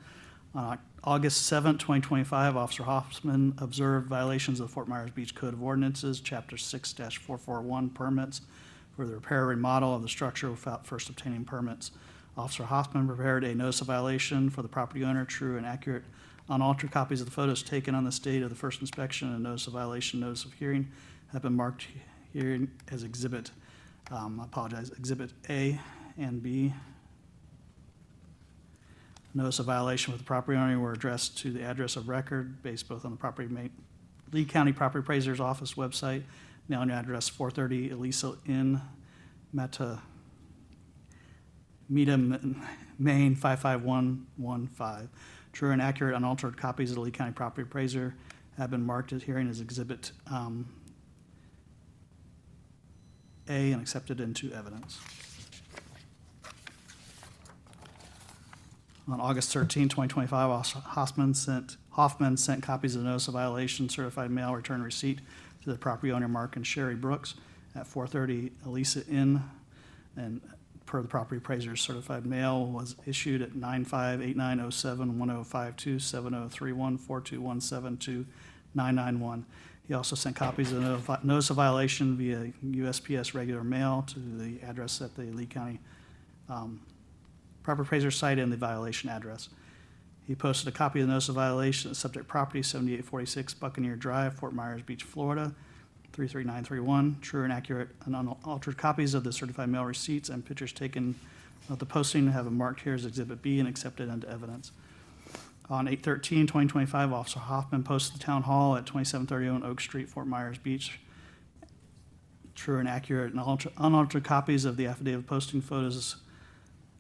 On August 7, 2025, Officer Hoffman observed violations of the Fort Myers Beach Code of Ordinances, Chapter 6-441 permits for the repair or remodel of the structure without first obtaining permits. Officer Hoffman prepared a notice of violation for the property owner. True and accurate unaltered copies of the photos taken on this date of the first inspection and notice of violation, notice of hearing have been marked here as exhibit, exhibit A and B. Notice of violation with the property owner were addressed to the address of record based both on the Lee County Property Appraiser's Office website, mailing address 430 Elisa Inn, Meta, Maine 55115. True and accurate unaltered copies of the Lee County Property Appraiser have been marked at hearing as exhibit A and accepted into evidence. On August 13, 2025, Officer Hoffman sent copies of the notice of violation, certified mail return receipt to the property owner, Mark and Sherry Brooks, at 430 Elisa Inn, and per the property appraiser's certified mail was issued at 958907-1052-7031-4217-2991. He also sent copies of the notice of violation via USPS regular mail to the address at the Lee County Property Appraiser site and the violation address. He posted a copy of the notice of violation at subject property 7846 Buccaneer Drive, Fort Myers Beach, Florida, 33931. True and accurate and unaltered copies of the certified mail receipts and pictures taken of the posting have been marked here as Exhibit B and accepted into evidence. On 8/13/2025, Officer Hoffman posted the town hall at 2731 Oak Street, Fort Myers Beach. True and accurate and unaltered copies of the affidavit posting photos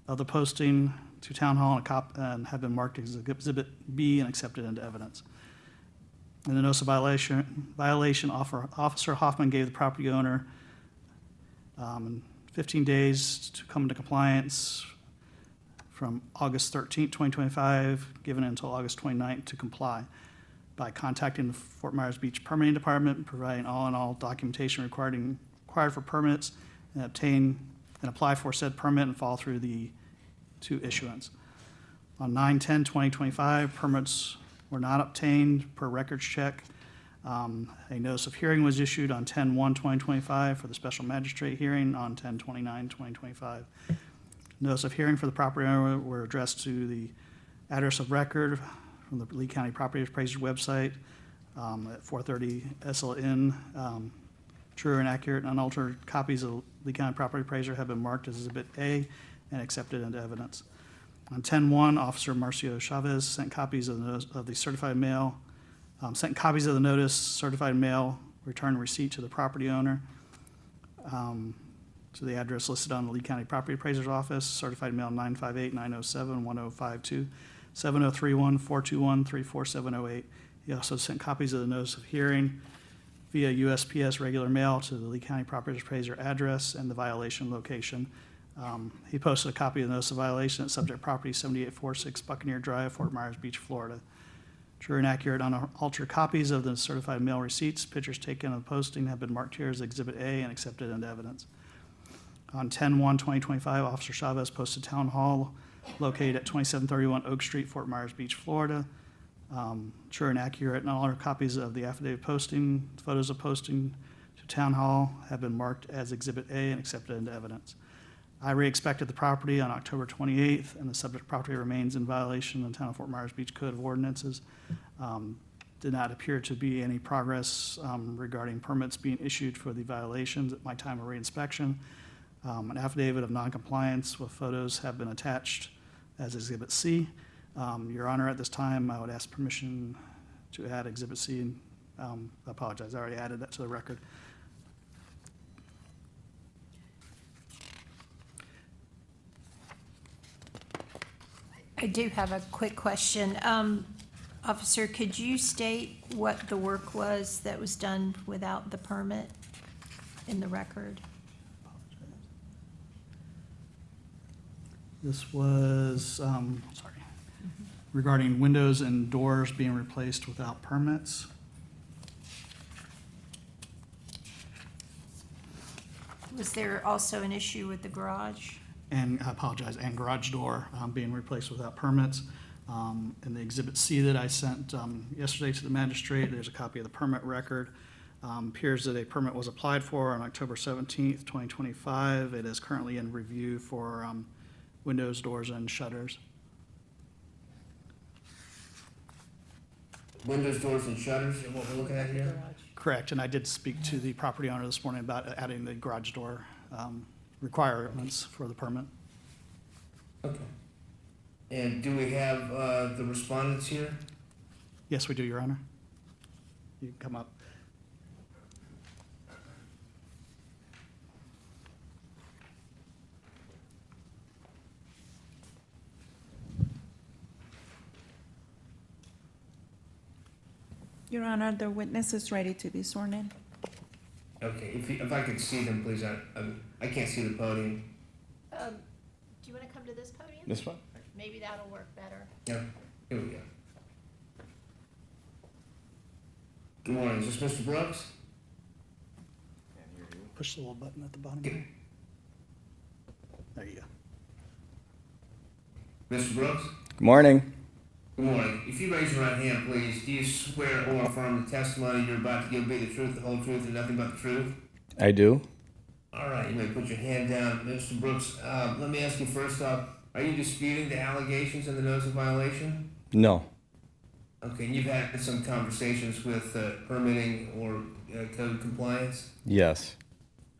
of the posting to town hall and have been marked as Exhibit B and accepted into evidence. In the notice of violation, Officer Hoffman gave the property owner 15 days to come into compliance from August 13, 2025, given until August 29 to comply by contacting the Fort Myers Beach Permitting Department and providing all documentation required for permits and apply for said permit and follow through to issuance. On 9/10/2025, permits were not obtained per records check. A notice of hearing was issued on 10/1/2025 for the special magistrate hearing on 10/29/2025. Notice of hearing for the property owner were addressed to the address of record from the Lee County Property Appraiser's website at 430 SL Inn. True and accurate and unaltered copies of Lee County Property Appraiser have been marked as Exhibit A and accepted into evidence. On 10/1, Officer Marcio Chavez sent copies of the certified mail, certified mail return receipt to the property owner. to the address listed on the Lee County Property Appraiser's Office, certified mail 958-907-1052, 7031-421-34708. He also sent copies of the notice of hearing via USPS regular mail to the Lee County Property Appraiser address and the violation location. He posted a copy of the notice of violation at subject property 7846 Buccaneer Drive, Fort Myers Beach, Florida. True and accurate unaltered copies of the certified mail receipts, pictures taken of the posting have been marked here as Exhibit A and accepted into evidence. On 10/1/2025, Officer Chavez posted Town Hall located at 2731 Oak Street, Fort Myers Beach, Florida. True and accurate unaltered copies of the affidavit posting, photos of posting to Town Hall have been marked as Exhibit A and accepted into evidence. I re-inspected the property on October 28th, and the subject property remains in violation of the Town of Fort Myers Beach Code of Ordinances. Did not appear to be any progress regarding permits being issued for the violations at my time of re-inspection. An affidavit of noncompliance with photos have been attached as Exhibit C. Your Honor, at this time, I would ask permission to add Exhibit C. I apologize, I already added that to the record. I do have a quick question. Officer, could you state what the work was that was done without the permit in the record? This was, regarding windows and doors being replaced without permits. Was there also an issue with the garage? And I apologize, and garage door being replaced without permits. In the Exhibit C that I sent yesterday to the magistrate, there's a copy of the permit record. Appears that a permit was applied for on October 17th, 2025. It is currently in review for windows, doors, and shutters. Windows, doors, and shutters is what we're looking at here? Correct, and I did speak to the property owner this morning about adding the garage door requirements for the permit. Okay. And do we have the respondents here? Yes, we do, Your Honor. You can come up. Your Honor, the witness is ready to be sworn in. Okay, if I could see them, please, I can't see the podium. Do you want to come to this podium? This one? Maybe that'll work better. Yeah, here we go. Good morning, is this Mr. Brooks? Push the little button at the bottom. Okay. There you go. Mr. Brooks? Good morning. Good morning. If you raise your right hand, please, do you swear or affirm the testimony you're about to give be the truth, the whole truth, and nothing but the truth? I do. All right, you may put your hand down. Mr. Brooks, let me ask you first off, are you disputing the allegations in the notice of violation? No. Okay, and you've had some conversations with permitting or code compliance? Yes.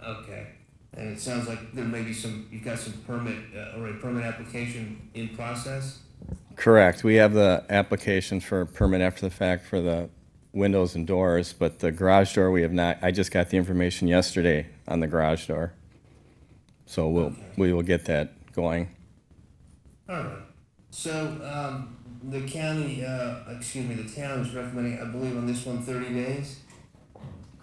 Okay, and it sounds like there may be you've got some permit or a permit application in process? Correct. We have the applications for a permit after the fact for the windows and doors, but the garage door we have not. I just got the information yesterday on the garage door. So we will get that going. All right. So the county, the town is recommending, I believe on this one, 30 days?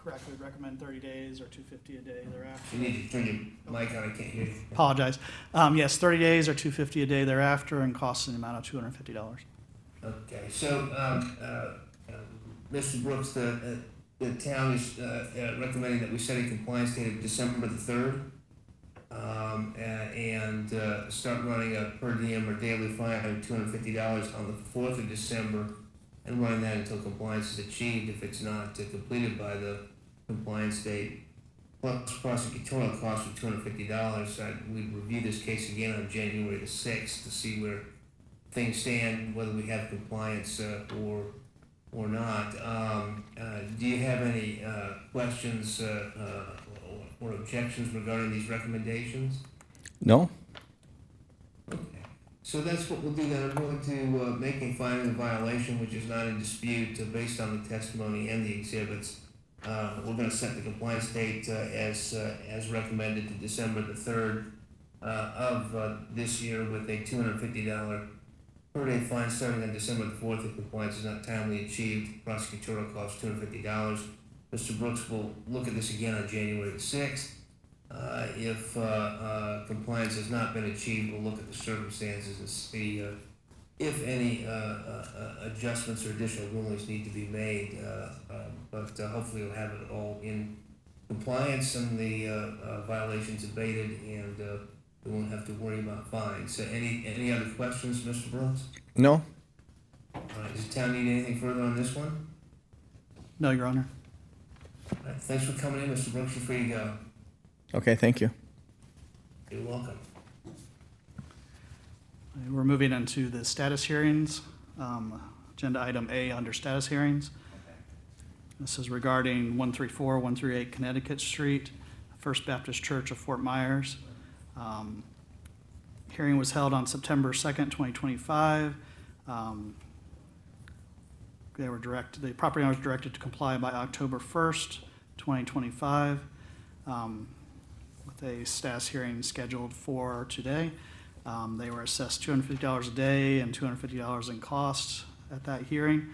Correct, we recommend 30 days or $250 a day thereafter. You need to turn your mic on, I can't hear you. Apologize. Yes, 30 days or $250 a day thereafter, and costs an amount of $250. Okay, so, Mr. Brooks, the town is recommending that we set a compliance date of December the 3rd, and start running a per diem or daily fine of $250 on the 4th of December, and running that until compliance is achieved. If it's not completed by the compliance date, plus prosecutorial costs of $250. We'd review this case again on January the 6th to see where things stand, whether we have compliance or not. Do you have any questions or objections regarding these recommendations? No? Okay. So that's what we'll do then. I'm going to make a finding of violation which is not in dispute based on the testimony and the exhibits. We're gonna set the compliance date, as recommended to December the 3rd, of this year with a $250 per day fine starting on December the 4th if compliance is not timely achieved. Prosecutorial cost $250. Mr. Brooks will look at this again on January the 6th. If compliance has not been achieved, we'll look at the circumstances and see if any adjustments or additional rulings need to be made. But hopefully we'll have it all in compliance and the violations abated, and we won't have to worry about fines. So any other questions, Mr. Brooks? No? All right, does the town need anything further on this one? No, Your Honor. All right, thanks for coming in, Mr. Brooks. You're free to go. Okay, thank you. You're welcome. We're moving into the status hearings. Agenda item A under status hearings. This is regarding 134, 138 Connecticut Street, First Baptist Church of Fort Myers. Hearing was held on September 2nd, 2025. The property owner was directed to comply by October 1st, 2025, with a status hearing scheduled for today. They were assessed $250 a day and $250 in costs at that hearing.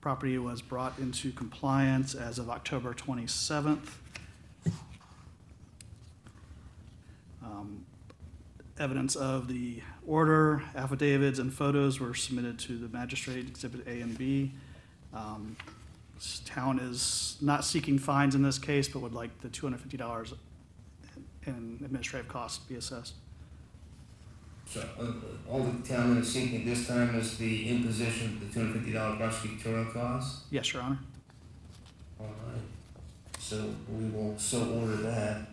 Property was brought into compliance as of October 27th. Evidence of the order, affidavits, and photos were submitted to the magistrate, Exhibit A and B. This town is not seeking fines in this case, but would like the $250 in administrative costs to be assessed. So all the town is seeking at this time is the imposition of the $250 prosecutorial cost? Yes, Your Honor. All right. So we will so order that.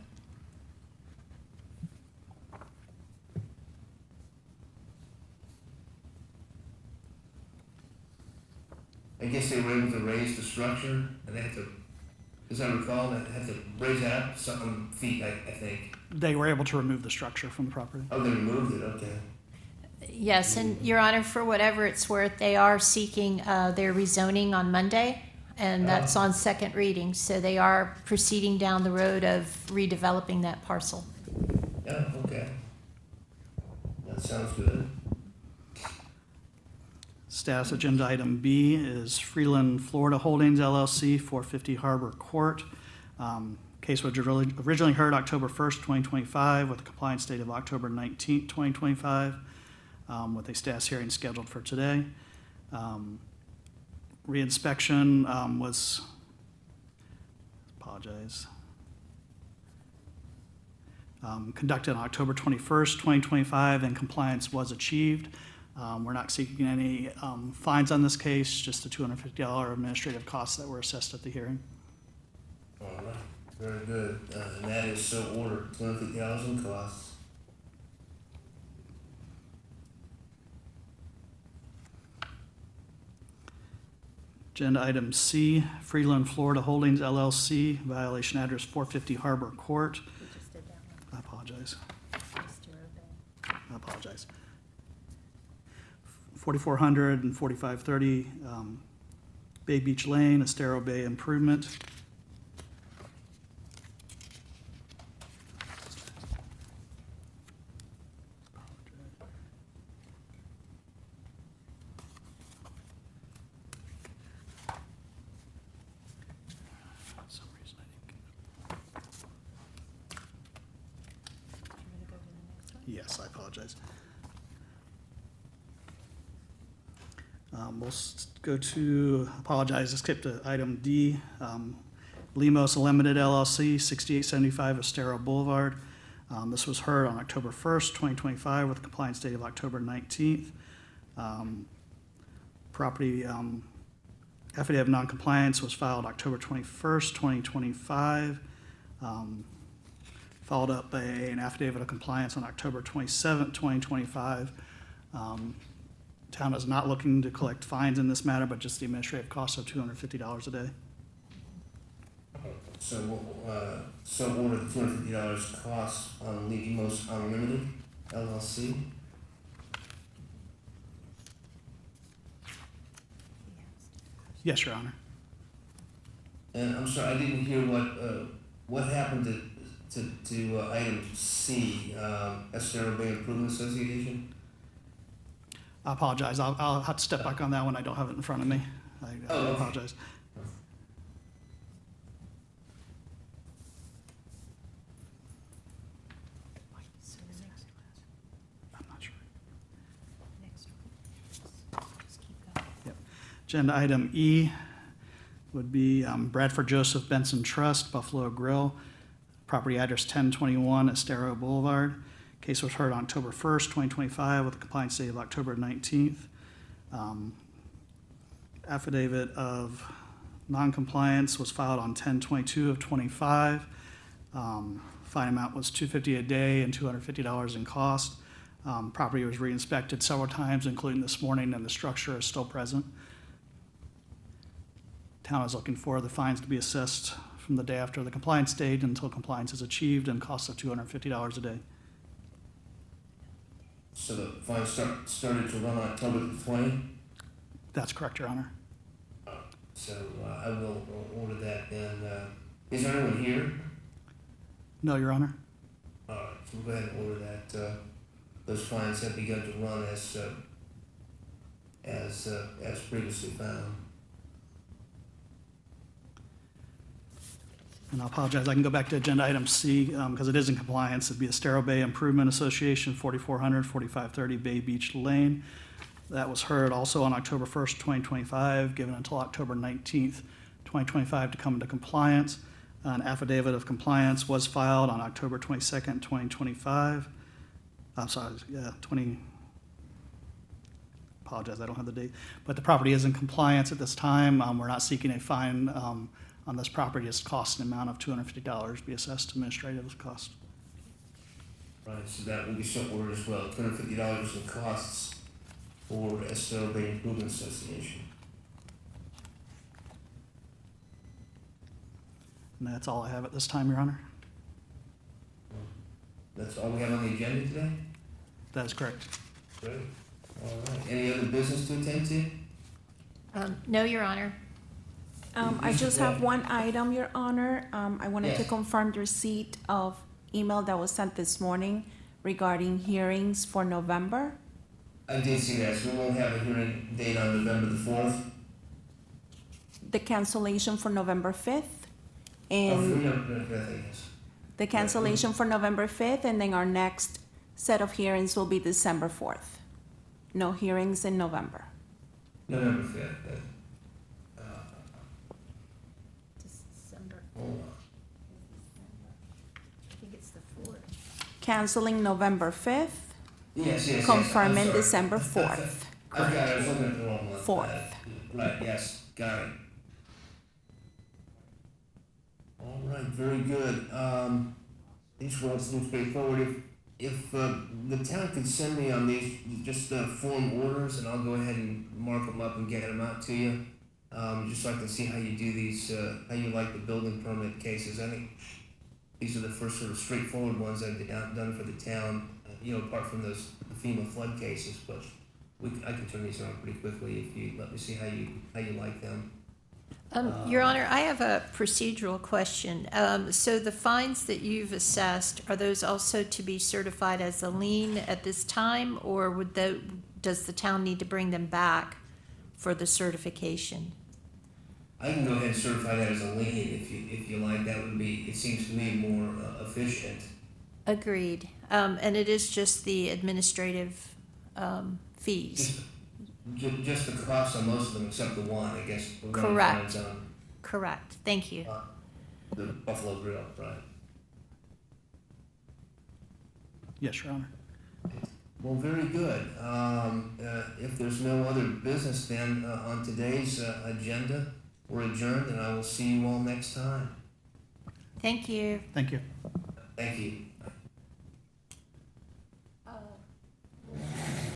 I guess they were able to raise the structure, and they had to, as I recall, they had to raise that up some feet, I think. They were able to remove the structure from the property. Oh, they removed it, okay. Yes, and Your Honor, for whatever it's worth, they are seeking their rezoning on Monday, and that's on second reading. So they are proceeding down the road of redeveloping that parcel. Yeah, okay. That sounds good. Status agenda item B is Freeland Florida Holdings LLC, 450 Harbor Court. Case was originally heard October 1st, 2025, with a compliance date of October 19th, 2025, with a status hearing scheduled for today. Reinspection was, conducted on October 21st, 2025, and compliance was achieved. We're not seeking any fines on this case, just the $250 administrative costs that were assessed at the hearing. All right, very good. And that is so ordered, $250,000 costs. Agenda item C, Freeland Florida Holdings LLC, violation address 450 Harbor Court. I apologize. I apologize. 4400 and 4530 Bay Beach Lane, Estero Bay Improvement. For some reason I didn't get- Yes, I apologize. We'll go to, apologize, I skipped to item D. Limos Limited LLC, 6875 Estero Boulevard. This was heard on October 1st, 2025, with a compliance date of October 19th. Property affidavit of noncompliance was filed October 21st, 2025. Followed up by an affidavit of compliance on October 27th, 2025. Town is not looking to collect fines in this matter, but just the administrative cost of $250 a day. So order the $250 costs on Limos Unlimited LLC. Yes, Your Honor. And I'm sorry, I didn't hear what happened to item C, Estero Bay Improvement Association? I apologize. I'll have to step back on that one. I don't have it in front of me. I Oh, okay. apologize. I'm not sure. Yep. Agenda item E would be Bradford Joseph Benson Trust, Buffalo Grill, property address 1021 Estero Boulevard. Case was heard on October 1st, 2025, with a compliance date of October 19th. Affidavit of noncompliance was filed on 10/22 of '25. Fine amount was $250 a day and $250 in cost. Property was re-inspected several times, including this morning, and the structure is still present. Town is looking for the fines to be assessed from the day after the compliance date until compliance is achieved, and costs of $250 a day. So the fine started to run on October the 20th? That's correct, Your Honor. So I will order that then. Is there anyone here? No, Your Honor. All right, so we'll go ahead and order that. Those fines have begun to run as previously found. And I apologize, I can go back to agenda item C, because it is in compliance. It'd be Estero Bay Improvement Association, 4400, 4530 Bay Beach Lane. That was heard also on October 1st, 2025, given until October 19th, 2025 to come into compliance. An affidavit of compliance was filed on October 22nd, 2025. I'm sorry, yeah, apologize, I don't have the date. But the property is in compliance at this time. We're not seeking a fine on this property. It's cost an amount of $250 be assessed administrative cost. Right, so that will be so ordered as well. $250 in costs for Estero Bay Improvement Association. And that's all I have at this time, Your Honor. That's all we have on the agenda today? That is correct. Great. All right. Any other business to attend to? No, Your Honor. I just have one item, Your Honor. I wanted to Yes. confirm the receipt of email that was sent this morning regarding hearings for November. I did see that, so we won't have a hearing date on November the 4th. The cancellation for November 5th, Oh, and yes. the cancellation for November 5th, and then our next set of hearings will be December 4th. No hearings in November. November 5th. December, Hold on. I think it's the 4th. Canceling November 5th, Yes. confirming I'm sorry. December 4th. I've got it, I was looking at the wrong one. 4th. Right, yes, got it. All right, very good. These ones seem straightforward. If the town could send me on these, just form orders, and I'll go ahead and mark them up and get them out to you. Just so I can see how you do these, how you like the building permit cases. I think these are the first sort of straightforward ones I've done for the town, apart from those FEMA flood cases, but I can turn these around pretty quickly if you let me see how you like them. Your Honor, I have a procedural question. So the fines that you've assessed, are those also to be certified as a lien at this time, or does the town need to bring them back for the certification? I can go ahead and certify that as a lien if you like. That would be, it seems to me, more efficient. Agreed. And it is just the administrative fees? Just the cost on most of them except the one, I guess. We're gonna Correct. find on, Correct. Thank you. the Buffalo Grill, right? Yes, Your Honor. Well, very good. If there's no other business then on today's agenda, we're adjourned, and I will see you all next time. Thank you. Thank you. Thank you.